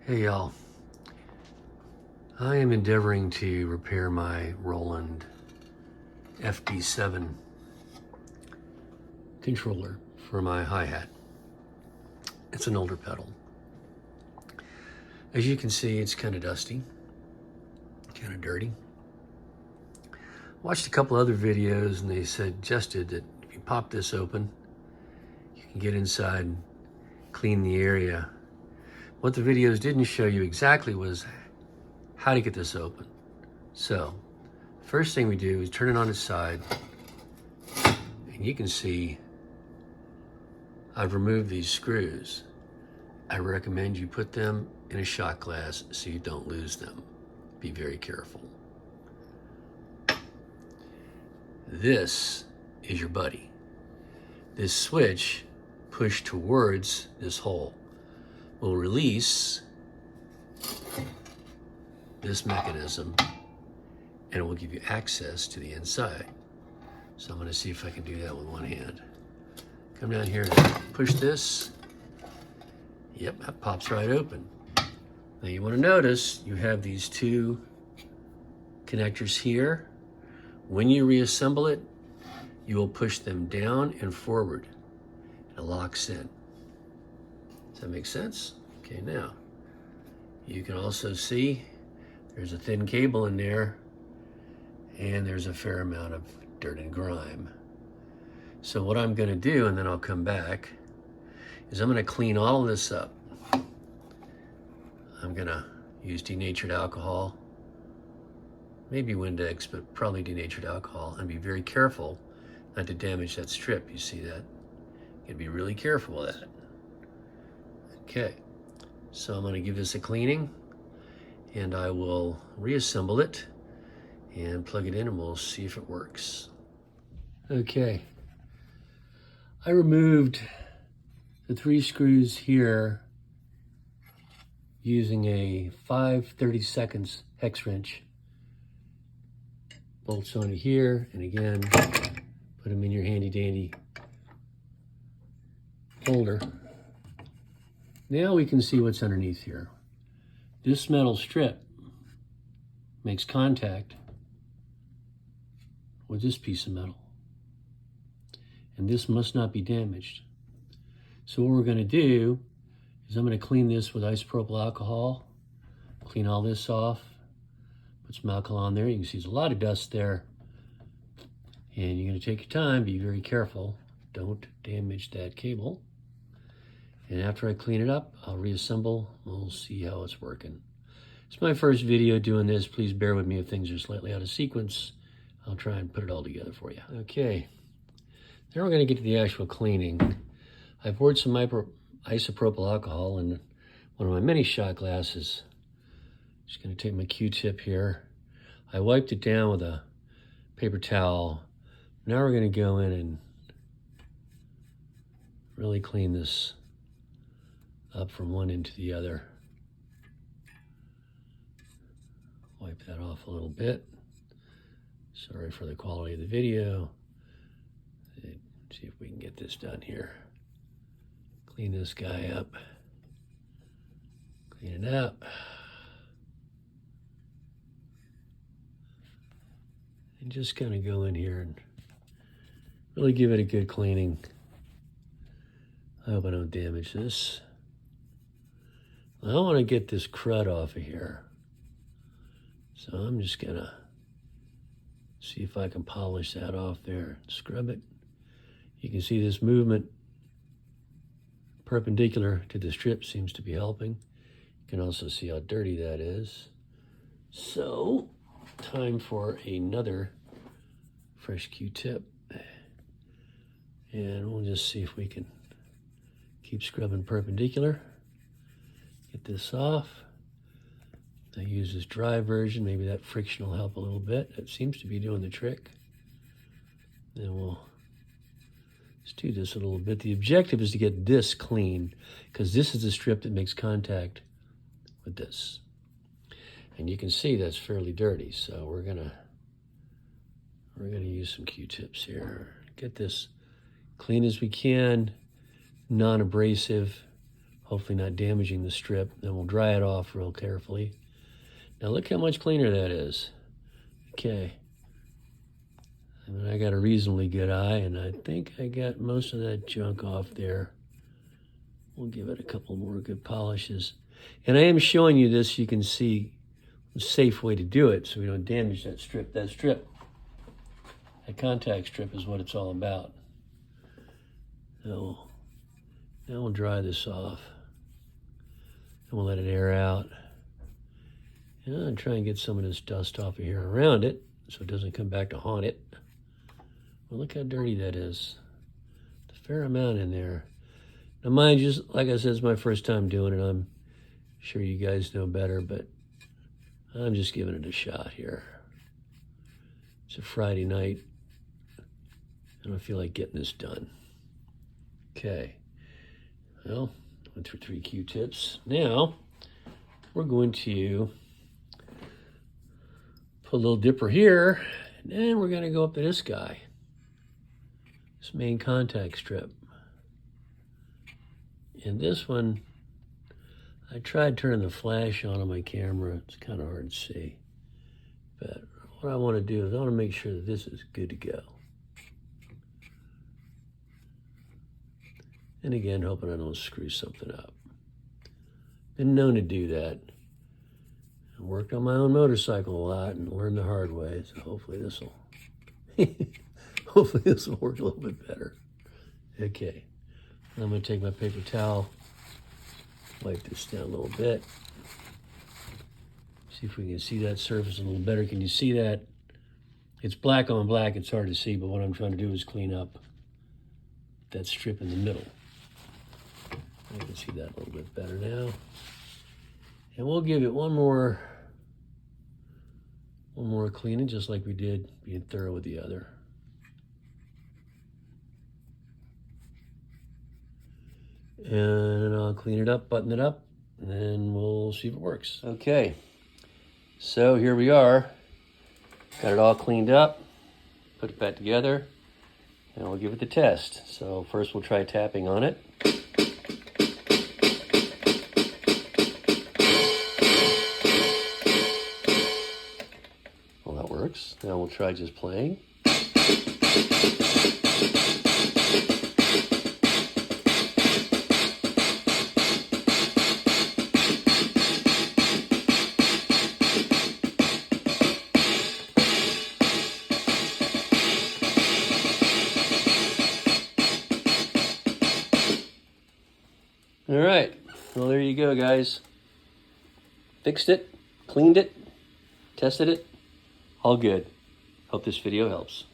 Hey y'all, I am endeavoring to repair my Roland FD-7 controller for my hi-hat. It's an older pedal. As you can see, it's kind of dusty, kind of dirty. Watched a couple other videos and they suggested that if you pop this open, you can get inside and clean the area. What the videos didn't show you exactly was how to get this open. So, first thing we do is turn it on its side, and you can see I've removed these screws. I recommend you put them in a shot glass so you don't lose them. Be very careful. This is your buddy. This switch pushed towards this hole will release this mechanism and it will give you access to the inside. So I'm going to see if I can do that with one hand. Come down here and push this. Yep, that pops right open. Now you want to notice you have these two connectors here. When you reassemble it, you will push them down and forward. It locks in. Does that make sense? Okay, now you can also see there's a thin cable in there and there's a fair amount of dirt and grime. So what I'm going to do, and then I'll come back, is I'm going to clean all of this up. I'm going to use denatured alcohol, maybe Windex, but probably denatured alcohol, and be very careful not to damage that strip. You see that? You gotta be really careful with that. Okay, so I'm going to give this a cleaning, and I will reassemble it and plug it in, and we'll see if it works. Okay, I removed the 3 screws here using a 5/32 hex wrench. Bolts onto here, and again, put them in your handy dandy holder. Now we can see what's underneath here. This metal strip makes contact with this piece of metal, and this must not be damaged. So what we're going to do is I'm going to clean this with isopropyl alcohol, clean all this off, put some alcohol on there. You can see there's a lot of dust there, and you're going to take your time, be very careful, don't damage that cable. And after I clean it up, I'll reassemble. We'll see how it's working. It's my first video doing this. Please bear with me if things are slightly out of sequence. I'll try and put it all together for you. Okay, now we're going to get to the actual cleaning. I poured some isopropyl alcohol in one of my mini shot glasses. Just going to take my Q-tip here. I wiped it down with a paper towel. Now we're going to go in and really clean this up from one end to the other. Wipe that off a little bit. Sorry for the quality of the video. Let's see if we can get this done here. Clean this guy up. Clean it up. And just kind of go in here and really give it a good cleaning. I hope I don't damage this. I want to get this crud off of here. So I'm just gonna see if I can polish that off there. Scrub it. You can see this movement perpendicular to the strip seems to be helping. You can also see how dirty that is. So, time for another fresh Q-tip. And we'll just see if we can keep scrubbing perpendicular. Get this off. I use this dry version. Maybe that friction will help a little bit. It seems to be doing the trick. Then we'll just do this a little bit. The objective is to get this clean, because this is the strip that makes contact with this. And you can see that's fairly dirty. So we're gonna use some Q-tips here. Get this clean as we can, non-abrasive. hopefully not damaging the strip. Then we'll dry it off real carefully. Now look how much cleaner that is. Okay. I mean, I got a reasonably good eye, and I think I got most of that junk off there. We'll give it a couple more good polishes. And I am showing you this so you can see a safe way to do it so we don't damage that strip. That contact strip is what it's all about. Now we'll dry this off. And we'll let it air out. And I'll try and get some of this dust off of here around it so it doesn't come back to haunt it. Well, look how dirty that is. A fair amount in there. Now mind you, like I said, it's my first time doing it. I'm sure you guys know better, but I'm just giving it a shot here. It's a Friday night. I don't feel like getting this done. Okay. Well, went through 3 Q-tips. Now, we're going to put a little dipper here, and then we're going to go up to this guy. This main contact strip. And this one, I tried turning the flash on my camera. It's kind of hard to see. But what I want to do is I want to make sure that this is good to go. And again, hoping I don't screw something up. Been known to do that. I worked on my own motorcycle a lot and learned the hard way. So hopefully this will work a little bit better. Okay. I'm going to take my paper towel, wipe this down a little bit. See if we can see that surface a little better. Can you see that? It's black on black. It's hard to see, but what I'm trying to do is clean up that strip in the middle. I can see that a little bit better now. And we'll give it one more cleaning, just like we did, being thorough with the other. And I'll clean it up, button it up, and then we'll see if it works. Okay, so here we are. Got it all cleaned up, put it back together, and we'll give it the test. So first we'll try tapping on it. Well, that works. Now we'll try just playing. All right, well, there you go, guys. Fixed it, cleaned it, tested it, all good. Hope this video helps.